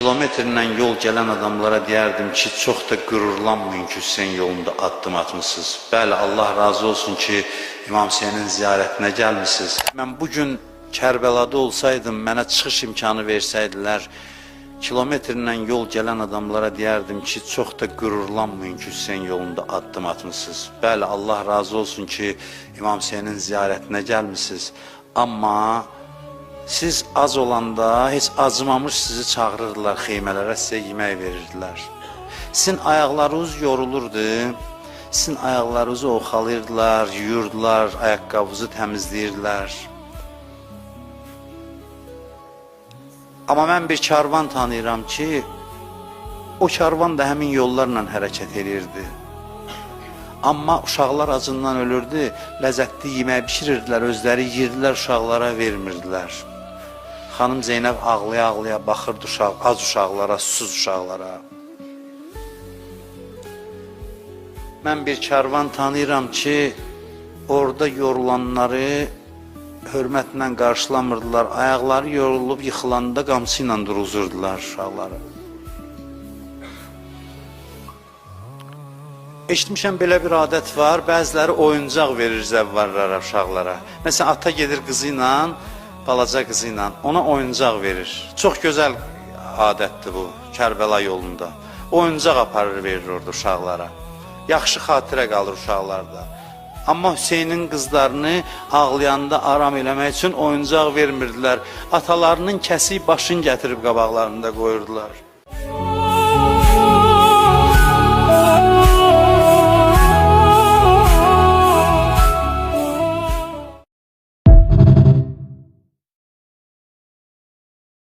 Kilometrlə yol gələn adamlara deyərdim ki, çox da qürurlanmayın ki, Hüseyn yolunda addım atmışsınız. Bəli, Allah razı olsun ki, İmam Hüseynin ziyarətinə gəlmişsiniz. Mən bugün Kərbəlada olsaydım, mənə çıxış imkanı versəydilər, kilometrlə yol gələn adamlara deyərdim ki, çox da qürurlanmayın ki, Hüseyn yolunda addım atmışsınız. Bəli, Allah razı olsun ki, İmam Hüseynin ziyarətinə gəlmişsiniz. Amma siz az olanda heç acımamış sizi çağırırdılar xeymələrə, sizə yemək verirdilər. Sizin ayaqlarınız yorulurdu, sizin ayaqlarınızı oxalayırdılar, yuyurdular, ayaqqabınızı təmizləyirdilər. Amma mən bir karvan tanıyıram ki, o karvan da həmin yollarla hərəkət edirdi. Amma uşaqlar acından ölürdü, ləzzətli yemək bişirirdilər, özləri yiyirdilər, uşaqlara vermirdilər. Xanım Zeynəb ağlaya-ağlaya baxırdı az uşaqlara, susuz uşaqlara. Mən bir karvan tanıyıram ki, orada yorulanları hörmətlə qarşılamırdılar, ayaqları yorulub yıxılanda qamçı ilə duruzurdular uşaqları. Eşitmişəm belə bir adət var, bəziləri oyuncaq verir zəvvarlara, uşaqlara. Məsələn, ata gedir qızı ilə, balaca qızı ilə, ona oyuncaq verir. Çox gözəl adətdir bu, Kərbəla yolunda. Oyuncaq aparır, verir orada uşaqlara. Yaxşı xatirə qalır uşaqlarda. Amma Hüseynin qızlarını ağlayanda aram eləmək üçün oyuncaq vermirdilər. Atalarının kəsik başını gətirib qabaqlarında qoyurdular.